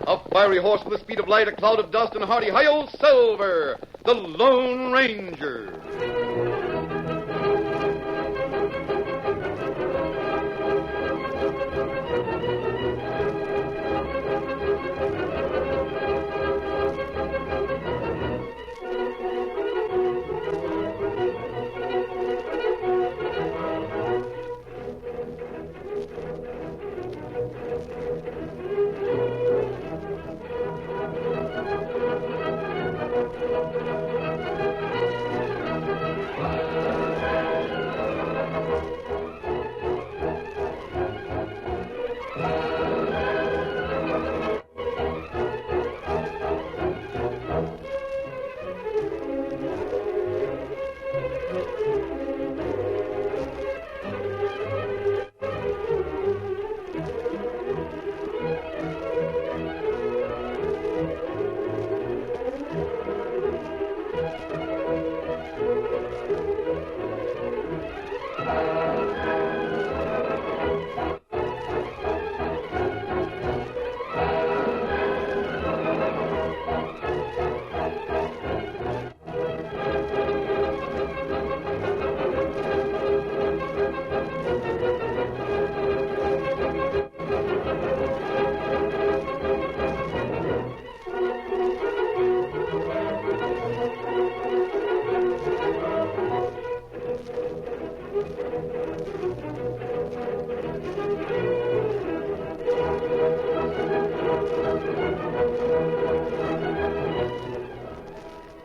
A fiery horse with the speed of light, a cloud of dust, and a hearty hi-yo, Silver, the Lone Ranger.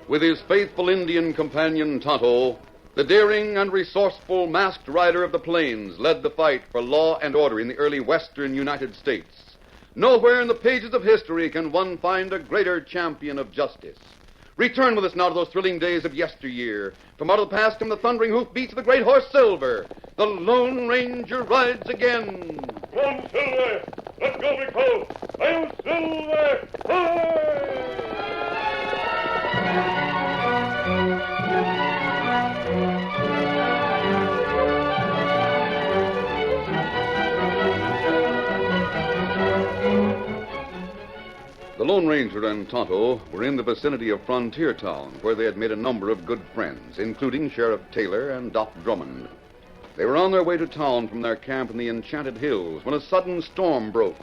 With his faithful Indian companion Tonto, the daring and resourceful masked rider of the plains led the fight for law and order in the early western United States. Nowhere in the pages of history can one find a greater champion of justice. Return with us now to those thrilling days of yesteryear. From out of the past come the thundering hoofbeats of the great horse Silver. The Lone Ranger rides again. Come on, Silver! Let's go, big fellow! I'm Silver! Hi! The Lone Ranger and Tonto were in the vicinity of Frontier Town, where they had made a number of good friends, including Sheriff Taylor and Doc Drummond. They were on their way to town from their camp in the Enchanted Hills when a sudden storm broke.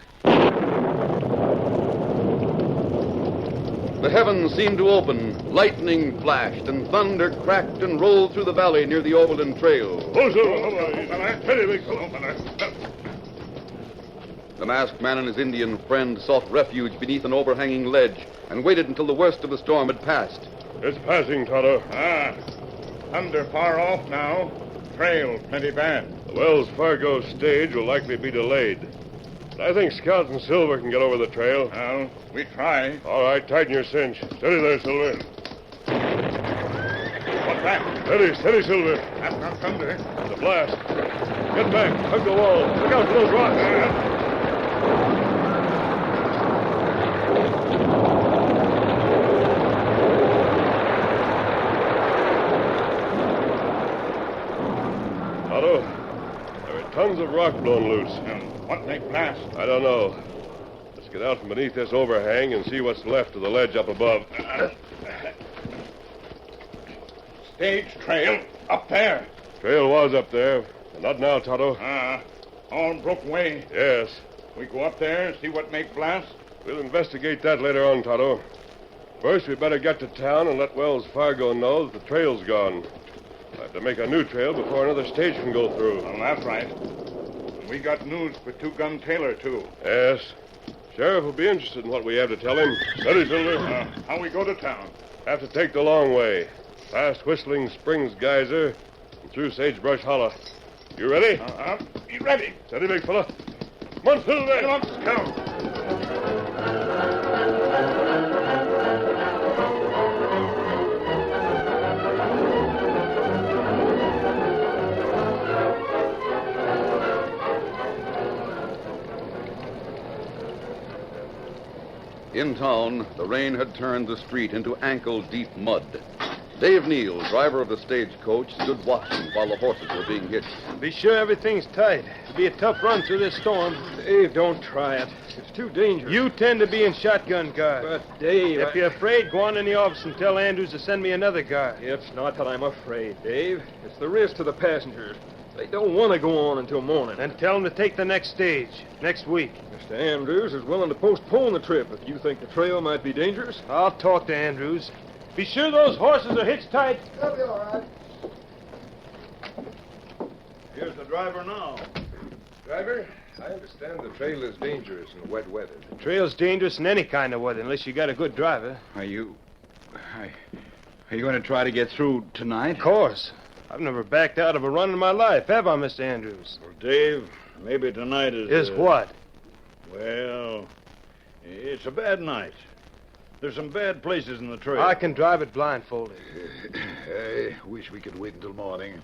The heavens seemed to open, lightning flashed, and thunder cracked and rolled through the valley near the Overland Trail. The masked man and his Indian friend sought refuge beneath an overhanging ledge and waited until the worst of the storm had passed. It's passing, Tonto. Thunder far off now. Trail plenty bad. The Wells Fargo stage will likely be delayed. But I think Scout and Silver can get over the trail. Well, we try. All right, tighten your cinch. Steady there, Silver. What's that? Steady, Silver. That's not thunder. It's a blast. Get back. Hug the wall. Look out for those rocks. Otto, there are tons of rock blown loose. What make blast? I don't know. Let's get out from beneath this overhang and see what's left of the ledge up above. Stage trail up there. Trail was up there, but not now, Tonto. All broke away. Yes. We go up there and see what make blast. We'll investigate that later on, Tonto. First, we'd better get to town and let Wells Fargo know that the trail's gone. We'll have to make a new trail before another stage can go through. Well, that's right. We got news for Two-Gun Taylor, too. Yes. Sheriff will be interested in what we have to tell him. Steady, Silver. How we go to town? Have to take the long way. Past Whistling Springs Geyser and through Sagebrush Hollow. You ready? Be ready. Steady, big fella. Come on, Silver. Come on, Scout. In town, the rain had turned the street into ankle-deep mud. Dave Neal, driver of the stagecoach, stood watching while the horses were being hitched. Be sure everything's tight. It'll be a tough run through this storm. Dave, don't try it. It's too dangerous. You tend to be in shotgun guard. But, Dave... If you're afraid, go on in the office and tell Andrews to send me another guard. It's not that I'm afraid, Dave. It's the risk to the passengers. They don't want to go on until morning. Then tell them to take the next stage, next week. Mr. Andrews is willing to postpone the trip if you think the trail might be dangerous. I'll talk to Andrews. Be sure those horses are hitched tight. They'll be all right. Here's the driver now. Driver, I understand the trail is dangerous in wet weather. The trail's dangerous in any kind of weather unless you got a good driver. Are you going to try to get through tonight? Of course. I've never backed out of a run in my life, have I, Mr. Andrews? Well, Dave, maybe tonight is... Is what? Well, it's a bad night. There's some bad places in the trail. I can drive it blindfolded. I wish we could wait until morning.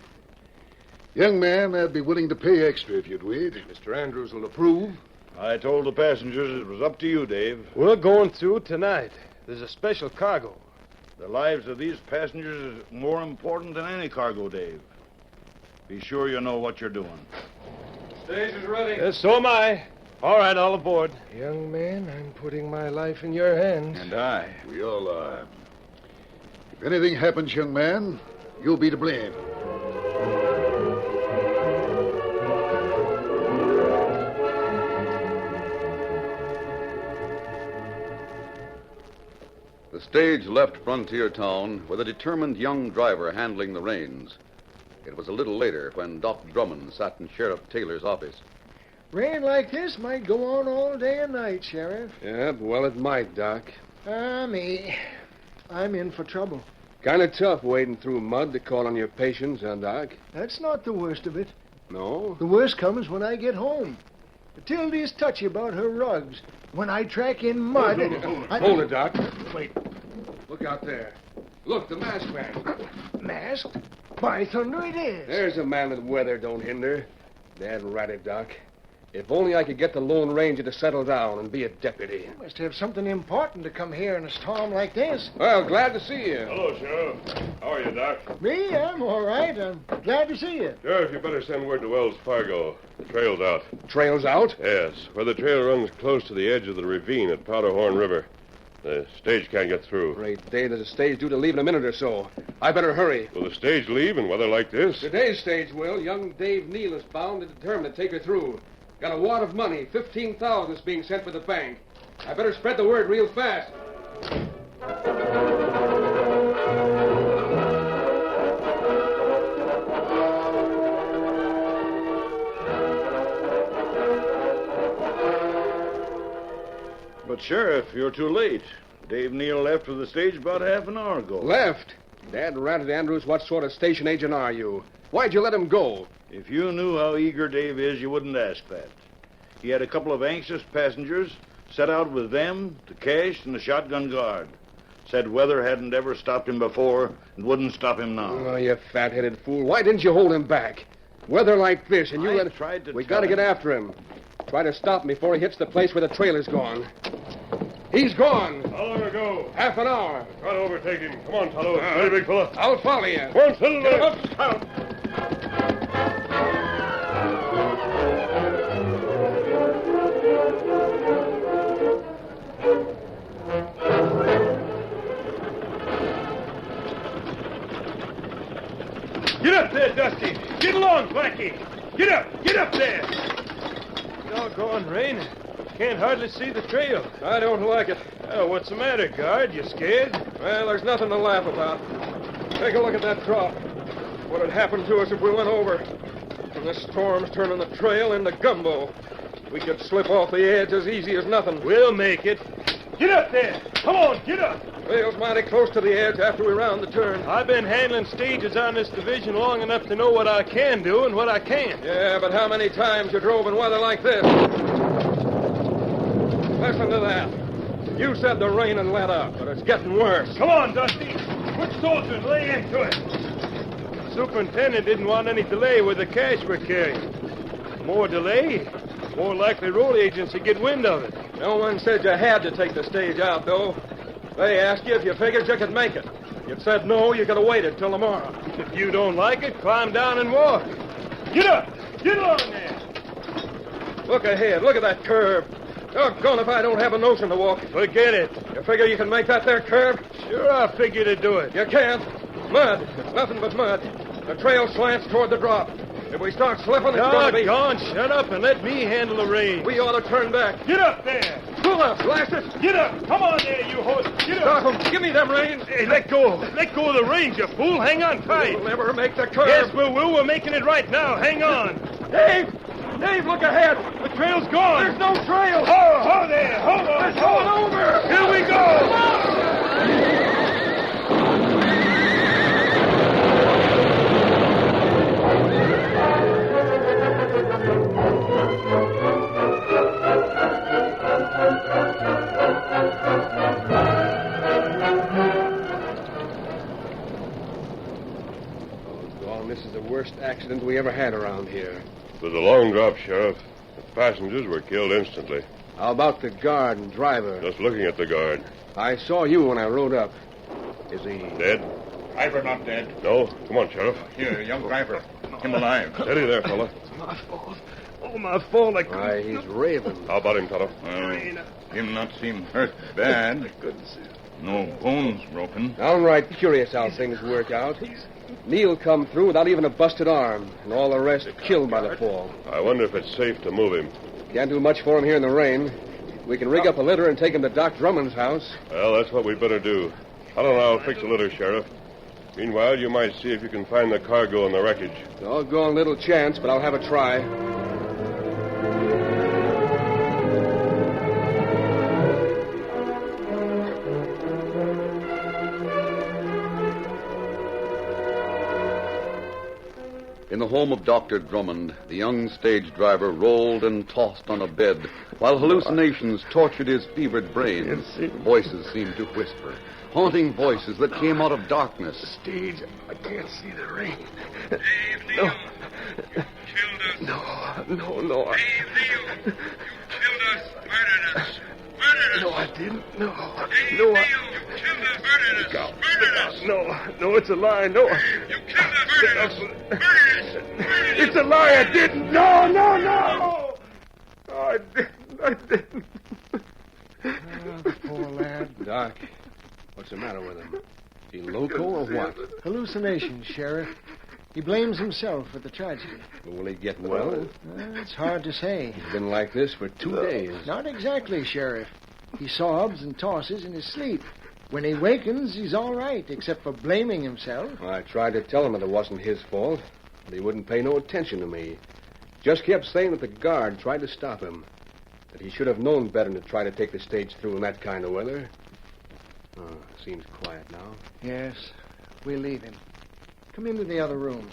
Young man, I'd be willing to pay extra if you'd wait. Mr. Andrews will approve. I told the passengers it was up to you, Dave. We're going through tonight. There's a special cargo. The lives of these passengers is more important than any cargo, Dave. Be sure you know what you're doing. Stage is ready. Yes, so am I. All right, all aboard. Young man, I'm putting my life in your hands. And I. We all are. If anything happens, young man, you'll be to blame. The stage left Frontier Town with a determined young driver handling the reins. It was a little later when Doc Drummond sat in Sheriff Taylor's office. Rain like this might go on all day and night, Sheriff. Yeah, well, it might, Doc. Me. I'm in for trouble. Kind of tough wading through mud to call on your patience, huh, Doc? That's not the worst of it. No? The worst comes when I get home. Tildy's touchy about her rugs. When I track in mud... Hold it, Doc. Wait. Look out there. Look, the masked man. Masked? By thunder, it is. There's a man that weather don't hinder. Dad ratted, Doc. If only I could get the Lone Ranger to settle down and be a deputy. You must have something important to come here in a storm like this. Well, glad to see you. Hello, Sheriff. How are you, Doc? Me? I'm all right. I'm glad to see you. Sheriff, you better send word to Wells Fargo. The trail's out. Trail's out? Yes, where the trail runs close to the edge of the ravine at Powderhorn River. The stage can't get through. Great day. There's a stage due to leave in a minute or so. I better hurry. Will the stage leave in weather like this? Today's stage will. Young Dave Neal is bound and determined to take her through. Got a wad of money. $15,000 is being sent for the bank. I better spread the word real fast. But, Sheriff, you're too late. Dave Neal left for the stage about half an hour ago. Left? Dad ratted Andrews, what sort of station agent are you? Why'd you let him go? If you knew how eager Dave is, you wouldn't ask that. He had a couple of anxious passengers, set out with them, the cash, and the shotgun guard. Said weather hadn't ever stopped him before and wouldn't stop him now. Oh, you fat-headed fool. Why didn't you hold him back? Weather like this, and you I let... tried to We tell gotta him. get after him. Try to stop him before he hits the place where the trailer's gone. He's gone. How long ago? Half an hour. Try to overtake him. Come on, Tonto. Hey, big fella. I'll follow you. Come on, settle Get down. him up. Get up there, Dusty. Get along, Blackie. Get up there. Doggone rain. Can't hardly see the trail. I don't like it. Oh, what's the matter, guard? You scared? Well, there's nothing to laugh about. Take a look at that drop. What'd happen to us if we went over? And this storm's turning the trail into gumbo. We could slip off the edge as easy as nothing. We'll make it. Get up there. Come on, get up. Trail's mighty close to the edge after we round the turn. I've been handling stages on this division long enough to know what I can do and what I can't. Yeah, but how many times you drove in weather like this? Listen to that. You said the rain had let up, but it's getting worse. Come on, Dusty. Quit soldiering. Lay into it. The superintendent didn't want any delay with the cash we're carrying. More delay, more likely road agents to get wind of it. No one said you had to take the stage out, though. They asked you if you figured you could make it. You said no, you could have waited till tomorrow. If you don't like it, climb down and walk. Get up! Get on there! Look ahead. Look at that curve. Doggone if I don't have a notion to walk. Forget it. You figure you can make that there curve? Sure, I figure to do it. You can't. Mud. Nothing but mud. The trail slants toward the drop. If we start slipping, it's going to be... Doggone, shut up and let me handle the reins. We ought to turn back. Get up there! Pull up, blast it. Get up! Come on there, you horse! Get up! Stop him. Give me them reins. Hey, let go! Let go of the reins, you fool! Hang on tight! We'll never make the curve. Yes, we will. We're making it right now. Hang on! Dave! Dave, look ahead. The trail's gone! There's no trail. Ho there! Hold on! It's going over. Here we go! This is the worst accident we ever had around here. It was a long drop, Sheriff. The passengers were killed instantly. How about the guard and driver? Just looking at the guard. I saw you when I rode up. Is he... Dead? Driver not dead. No. Come on, Sheriff. Here, young driver. Him alive. Steady there, fella. It's my fault. Oh, my fault. I couldn't... Why, he's raving. How about him, Tonto? Him not seem hurt bad. I couldn't see it. No bones broken. Downright curious how things work out. Neil come through without even a busted arm, and all the rest killed by the fall. I wonder if it's safe to move him. Can't do much for him here in the rain. We can rig up a litter and take him to Doc Drummond's house. Well, that's what we'd better do. I don't know. I'll fix a litter, Sheriff. Meanwhile, you might see if you can find the cargo in the wreckage. Doggone little chance, but I'll have a try. In the home of Dr. Drummond, the young stage driver rolled and tossed on a bed while hallucinations tortured his fevered brain. Voices seemed to whisper, haunting voices that came out of darkness. Stage, I can't see the rain. Dave Neal, you killed us. No. Dave Neal, you killed us, murdered us. Murdered us. No, I didn't. No. Dave No, Neal, you killed us, murdered us. Murdered us. No, it's a lie. No. You killed us, murdered us. Murdered us. It's a lie. I didn't. No. No, I didn't. The poor lad. Doc, what's the matter with him? Is he loco or what? Hallucinations, Sheriff. He blames himself for the tragedy. Will he get well? It's hard to say. He's been like this for 2 days. Not exactly, Sheriff. He sobs and tosses in his sleep. When he wakens, he's all right, except for blaming himself. I tried to tell him that it wasn't his fault, but he wouldn't pay no attention to me. Just kept saying that the guard tried to stop him. That he should have known better than to try to take the stage through in that kind of weather. Oh, seems quiet now. Yes, we'll leave him. Come into the other room.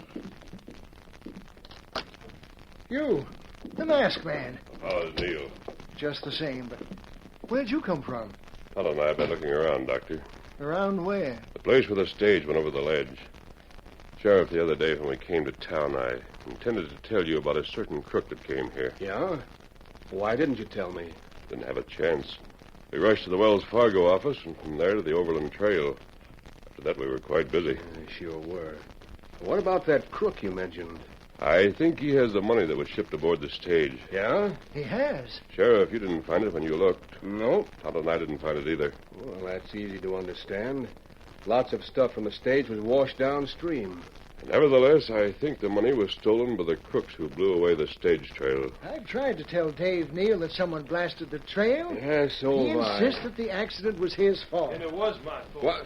You, the masked man. How's Neil? Just the same, but where'd you come from? Tonto and I have been looking around, Doctor. Around where? The place where the stage went over the ledge. Sheriff, the other day when we came to town, I intended to tell you about a certain crook that came here. Yeah? Why didn't you tell me? Didn't have a chance. We rushed to the Wells Fargo office and from there to the Overland Trail. After that, we were quite busy. They sure were. What about that crook you mentioned? I think he has the money that was shipped aboard the stage. Yeah? He has. Sheriff, you didn't find it when you looked. Nope. Tonto and I didn't find it either. Well, that's easy to understand. Lots of stuff from the stage was washed downstream. Nevertheless, I think the money was stolen by the crooks who blew away the stage trail. I tried to tell Dave Neal that someone blasted the trail. Yes, so He have I. insists that the accident was his fault. And it was my fault. What?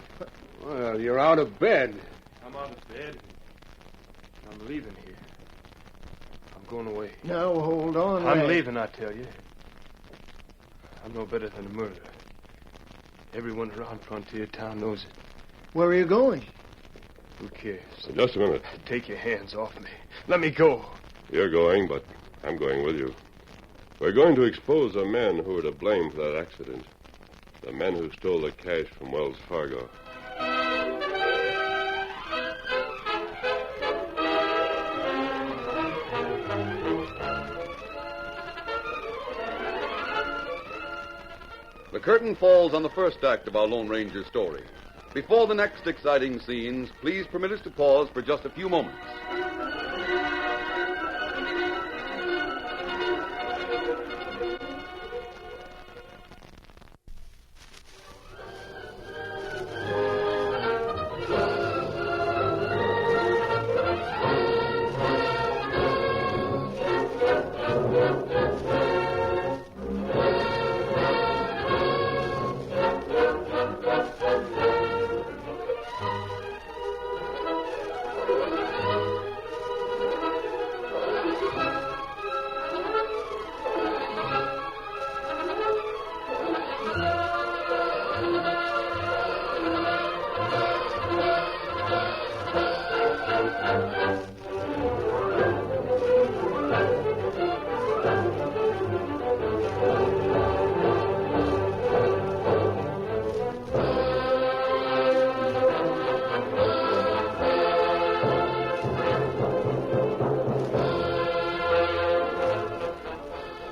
Well, you're out of bed. I'm out of bed. I'm leaving here. I'm going away. Now, hold on. I'm lad. leaving, I tell you. I'm no better than a murderer. Everyone around Frontier Town knows it. Where are you going? Who cares? Just a minute. Take your hands off me. Let me go. You're going, but I'm going with you. We're going to expose the men who are to blame for that accident. The men who stole the cash from Wells Fargo. The curtain falls on the first act of our Lone Ranger story. Before the next exciting scenes, please permit us to pause for just a few moments.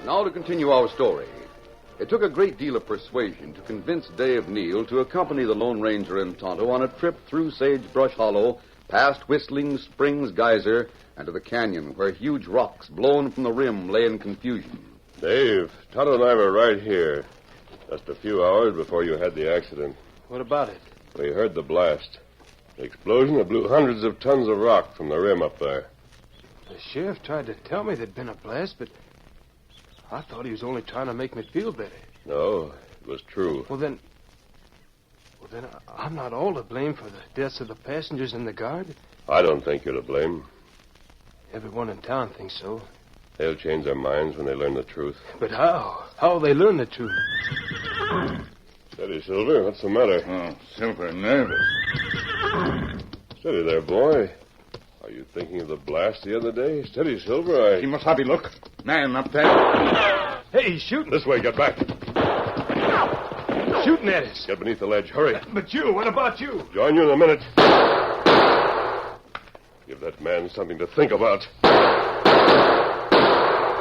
Now to continue our story. It took a great deal of persuasion to convince Dave Neal to accompany the Lone Ranger and Tonto on a trip through Sagebrush Hollow, past Whistling Springs Geyser, and to the canyon where huge rocks blown from the rim lay in confusion. Dave, Tonto and I were right here, just a few hours before you had the accident. What about it? We heard the blast. The explosion that blew hundreds of tons of rock from the rim up there. The sheriff tried to tell me there'd been a blast, but I thought he was only trying to make me feel better. No, it was true. Well, then I'm not all to blame for the deaths of the passengers and the guard. I don't think you're to blame. Everyone in town thinks so. They'll change their minds when they learn the truth. But how? How will they learn the truth? Steady, Silver. What's the matter? Oh, Silver, nervous. Steady there, boy. Are you thinking of the blast the other day? Steady, Silver. He must have a look. Man up there. Hey, he's shooting. This way, get back. Shooting at us. Get beneath the ledge. Hurry. But you, what about you? Join you in a minute. Give that man something to think about. Did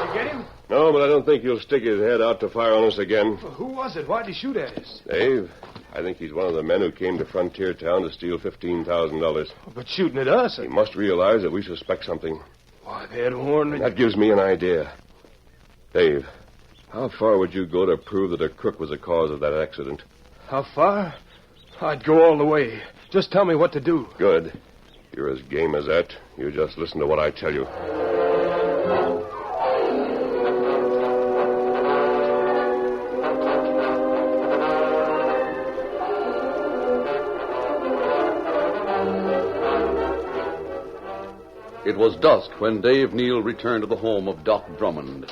you get him? No, but I don't think he'll stick his head out to fire on us again. Well, who was it? Why'd he shoot at us? Dave, I think he's one of the men who came to Frontier Town to steal $15,000. But shooting at us? He must realize that we suspect something. Why, they had warned me. That gives me an idea. Dave, how far would you go to prove that a crook was the cause of that accident? How far? I'd go all the way. Just tell me what to do. Good. You're as game as that. You just listen to what I tell you. It was dusk when Dave Neal returned to the home of Doc Drummond.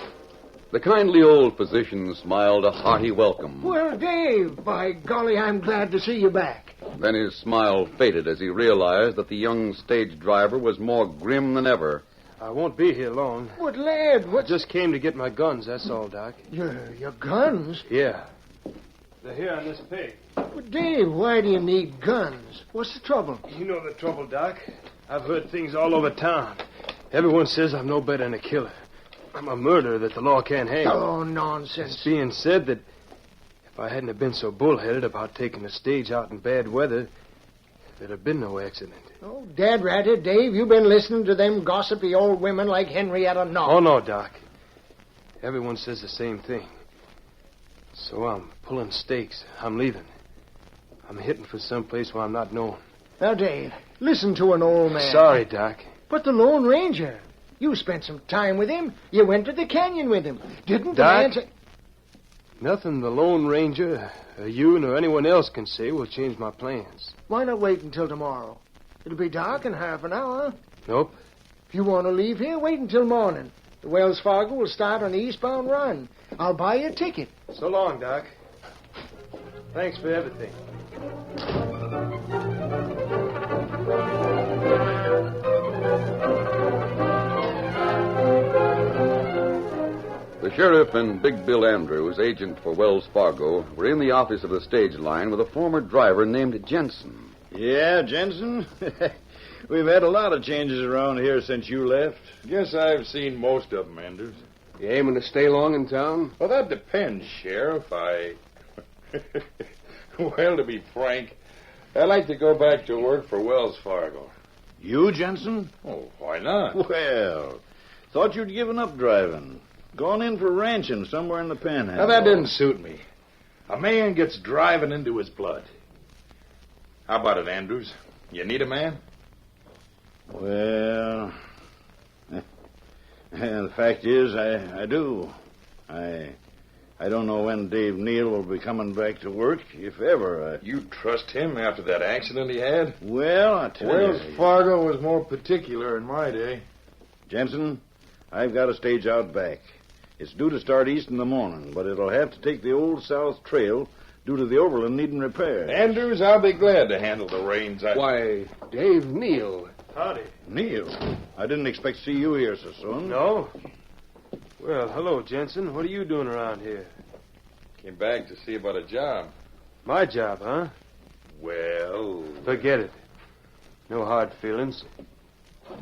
The kindly old physician smiled a hearty welcome. Well, Dave, by golly, I'm glad to see you back. Then his smile faded as he realized that the young stage driver was more grim than ever. I won't be here long. What, lad, what? I just came to get my guns, that's all, Doc. Your guns? Yeah. They're here on this peg. But, Dave, why do you need guns? What's the trouble? You know the trouble, Doc. I've heard things all over town. Everyone says I'm no better than a killer. I'm a murderer that the law can't hang. Oh, nonsense. It's being said that if I hadn't have been so bullheaded about taking the stage out in bad weather, there'd have been no accident. Oh, dad ratted, Dave. You've been listening to them gossipy old women like Henrietta Knott. Oh, no, Doc. Everyone says the same thing. So I'm pulling stakes. I'm leaving. I'm hitting for some place where I'm not known. Now, Dave, listen to an old man. Sorry, Doc. But the Lone Ranger. You spent some time with him. You went to the canyon with him. Didn't the Doc, man say... Nothing the Lone Ranger, or you, nor anyone else can say will change my plans. Why not wait until tomorrow? It'll be dark in half an hour. Nope. If you want to leave here, wait until morning. The Wells Fargo will start on the eastbound run. I'll buy you a ticket. So long, Doc. Thanks for everything. The sheriff and Big Bill Andrews, agent for Wells Fargo, were in the office of the stage line with a former driver named Jensen. Yeah, Jensen? We've had a lot of changes around here since you left. Guess I've seen most of them, Anders. You aiming to stay long in town? Well, that depends, Sheriff. Well, to be frank, I'd like to go back to work for Wells Fargo. You, Jensen? Oh, why not? Well, thought you'd given up driving. Gone in for ranching somewhere in the Panhandle. Now, that didn't suit me. A man gets driving into his blood. How about it, Andrews? You need a man? Well, the fact is, I do. I don't know when Dave Neal will be coming back to work, if ever. You trust him after that accident he had? Well, I tell Wells you... Fargo was more particular in my day. Jensen, I've got a stage out back. It's due to start east in the morning, but it'll have to take the Old South Trail due to the overland needing repair. Andrews, I'll be glad to handle the reins. Why, Dave Neal. Howdy. Neil, I didn't expect to see you here so soon. No? Well, hello, Jensen. What are you doing around here? Came back to see about a job. My job, huh? Well... Forget it. No hard feelings.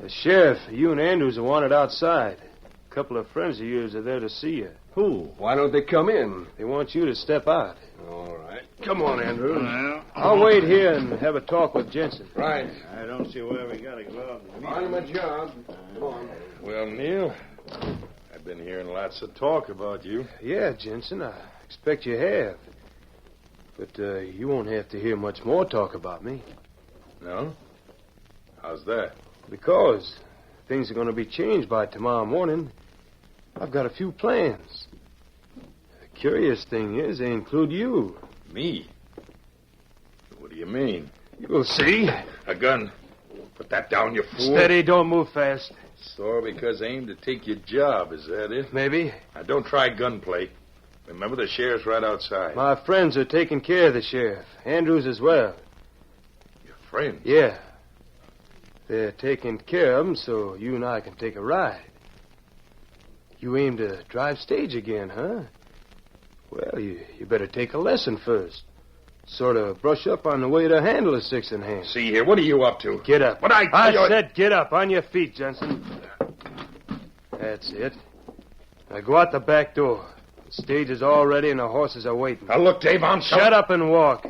The sheriff, you and Andrews are wanted outside. A couple of friends of yours are there to see you. Who? Why don't they come in? They want you to step out. All right. Come on, Andrew. I'll wait here and have a talk with Jensen. Right. I don't see where we gotta go out. On my job. Come on. Well, Neil, I've been hearing lots of talk about you. Yeah, Jensen, I expect you have. But you won't have to hear much more talk about me. No? How's that? Because things are going to be changed by tomorrow morning. I've got a few plans. The curious thing is they include you. Me? What do you mean? You'll see. A gun. Put that down, you fool. Steady, don't move fast. Sore because I aim to take your job, is that it? Maybe. Now, don't try gunplay. Remember, the sheriff's right outside. My friends are taking care of the sheriff. Andrews as well. Your friends? Yeah. They're taking care of him so you and I can take a ride. You aim to drive stage again, huh? Well, you better take a lesson first. Sort of brush up on the way to handle a 6-in-hand. See here, what are you up to? Get up. What I said get up. On your feet, Jensen. That's it. Now go out the back door. The stage is all ready and the horses are waiting. Now, look, Dave, I'm Shut up and walk.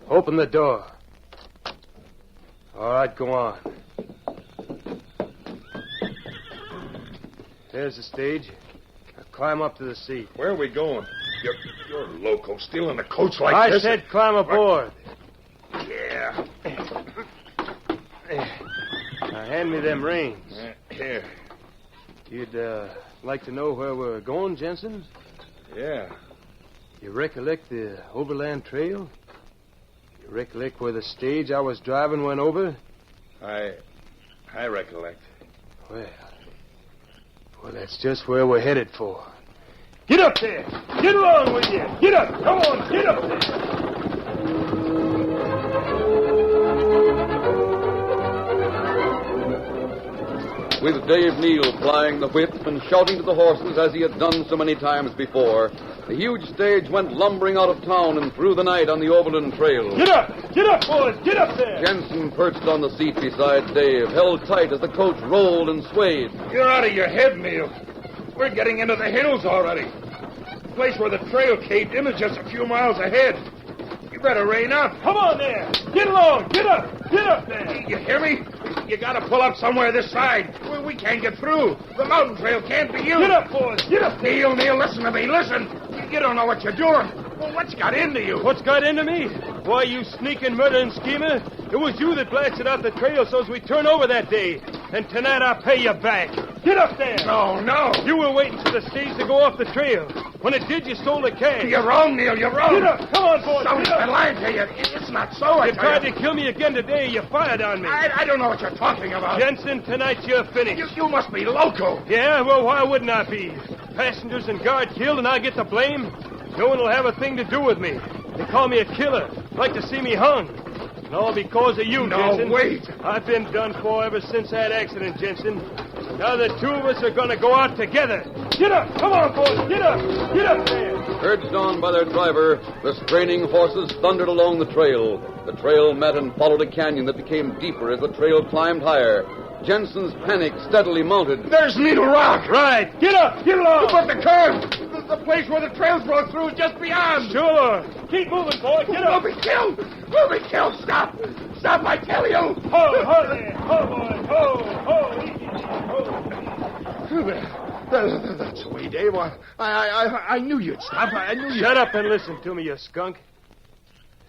Open the door. All right, go on. There's the stage. Now climb up to the seat. Where are we going? You're loco, stealing a coach like this. I said climb aboard. Yeah. Now hand me them reins. Here. You'd like to know where we're going, Jensen? Yeah. You recollect the overland trail? You recollect where the stage I was driving went over? I recollect. Well, that's just where we're headed for. Get up there! Get along with you! Get up! Come on, get up there! With Dave Neal plying the whip and shouting to the horses as he had done so many times before, the huge stage went lumbering out of town and through the night on the overland trail. Get up! Get up, boys! Get up there! Jensen, perched on the seat beside Dave, held tight as the coach rolled and swayed. You're out of your head, Neil. We're getting into the hills already. The place where the trail caved in is just a few miles ahead. You better rein up. Come on there! Get along! Get up! Get up there! You hear me? You gotta pull up somewhere this side. We can't get through. The mountain trail can't be used. Get up, boys! Get up! Neil, listen to me. Listen. You don't know what you're doing. Well, what's got into you? What's got into me? Why, you sneaking, murdering schemer. It was you that blasted out the trail so as we turn over that day. And tonight I'll pay you back. Get up there! No. You were waiting for the stage to go off the trail. When it did, you stole the cash. You're wrong, Neil. You're wrong. Get up! Come on, boys! Don't Get up! lie to you. It's not so. You tried to kill me again today. You fired on me. I don't know what you're talking about. Jensen, tonight you're finished. You must be loco. Yeah, well, why wouldn't I be? Passengers and guard killed and I get the blame? No one will have a thing to do with me. They call me a killer. Like to see me hung. And all because of you, Jensen. No, wait. I've been done for ever since that accident, Jensen. Now the two of us are going to go out together. Get up! Come on, boys! Get up! Get up there! Urged on by their driver, the straining horses thundered along the trail. The trail met and followed a canyon that became deeper as the trail climbed higher. Jensen's panic steadily mounted. There's Needle Rock. Right. Get up! Get along! But the curve! The place where the trails broke through is just beyond. Sure. Keep moving, boy. Get up. We'll be killed. We'll be killed. Stop. Stop, I tell you. Ho, ho there. Ho, boy. Ho, ho. Easy. Ho. That's the way, Dave. I knew you'd stop. I knew you'd... Shut up and listen to me, you skunk.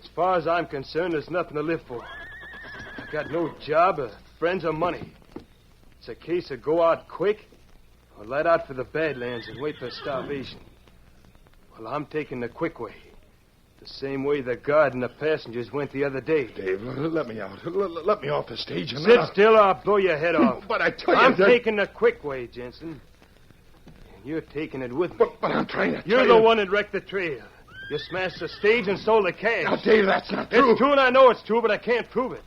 As far as I'm concerned, there's nothing to live for. I got no job, or friends, or money. It's a case of go out quick or let out for the Badlands and wait for starvation. Well, I'm taking the quick way. The same way the guard and the passengers went the other day. Dave, let me out. Let me off the stage. And Sit still or I'll blow your head off. But I tell you... I'm taking the quick way, Jensen. And you're taking it with me. But I'm trying to You're the one that wrecked the trail. You smashed the stage and sold the cash. Now, Dave, that's not true. It's true, and I know it's true, but I can't prove it.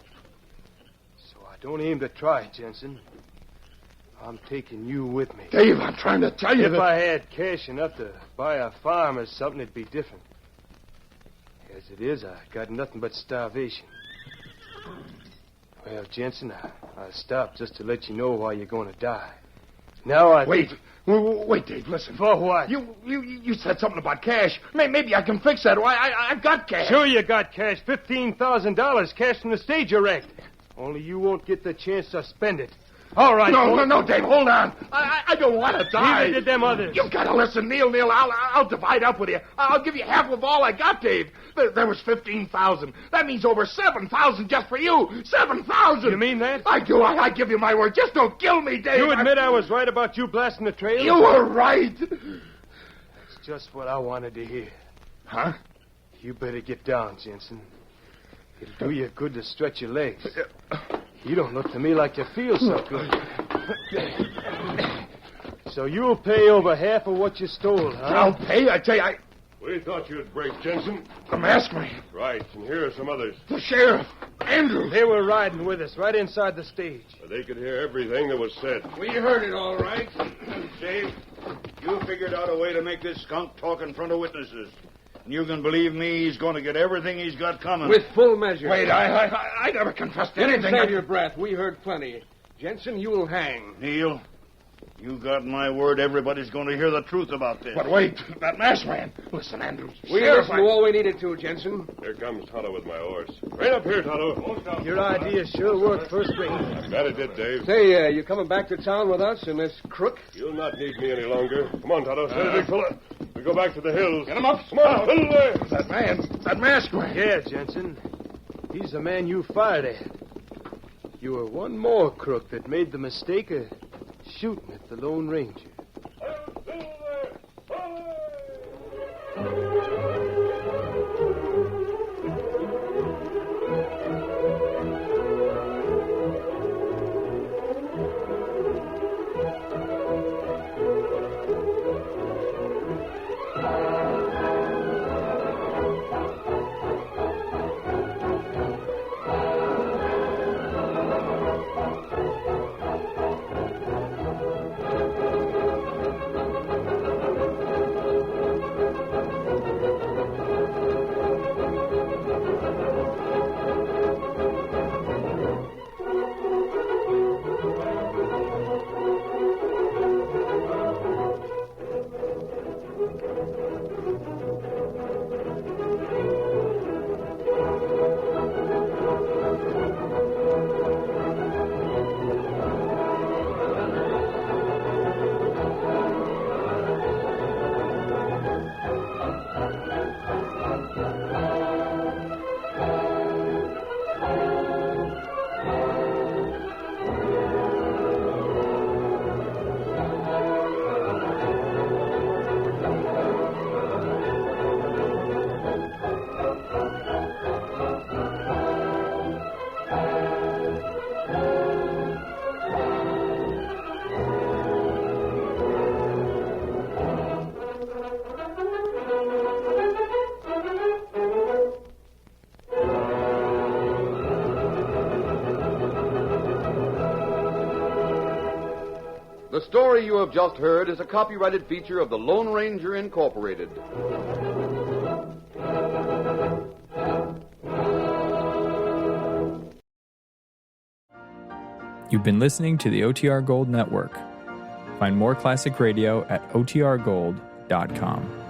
So I don't aim to try, Jensen. I'm taking you with me. Dave, I'm trying to tell you If that... I had cash enough to buy a farm or something, it'd be different. As it is, I got nothing but starvation. Well, Jensen, I stopped just to let you know why you're going to die. Now I... Wait, Dave, listen. For what? You said something about cash. Maybe I can fix that. I've got cash. Sure you got cash. $15,000 cash from the stage you wrecked. Only you won't get the chance to spend it. All right. No, Dave, hold on. I don't want to die. Neither did them others. You've got to listen, Neil. I'll divide up with you. I'll give you half of all I got, Dave. There was 15,000. That means over 7,000 just for you. 7,000. You mean that? I do. I give you my word. Just don't kill me, Dave. You admit I was right about you blasting the trail? You were right. That's just what I wanted to hear. Huh? You better get down, Jensen. It'll do you good to stretch your legs. You don't look to me like you feel so good. So you'll pay over half of what you stole, huh? I'll pay. I tell you, We thought you'd break, Jensen. The masked man. Right, and here are some others. The sheriff. Andrew. They were riding with us right inside the stage. They could hear everything that was said. We heard it all right. Dave, you figured out a way to make this skunk talk in front of witnesses. And you can believe me, he's going to get everything he's got coming. With full measure. Wait, I never confessed to anything. Save your breath. We heard plenty. Jensen, you'll hang. Neil, you got my word. Everybody's going to hear the truth about this. But wait, that masked man. Listen, Andrew. We listened to all we needed to, Jensen. Here comes Tonto with my horse. Right up here, Tonto. Your idea sure worked first rate. I'm glad it did, Dave. Say, you coming back to town with us in this crook? You'll not need me any longer. Come on, Tonto. Steady, big fella. We go back to the hills. Get him up. Come on, fiddle there. That masked man. Yeah, Jensen. He's the man you fired at. You were one more crook that made the mistake of shooting at the Lone Ranger. The story you have just heard is a copyrighted feature of the Lone Ranger Incorporated. You've been listening to the OTR Gold Network. Find more classic radio at otrgold.com. Drummond.com.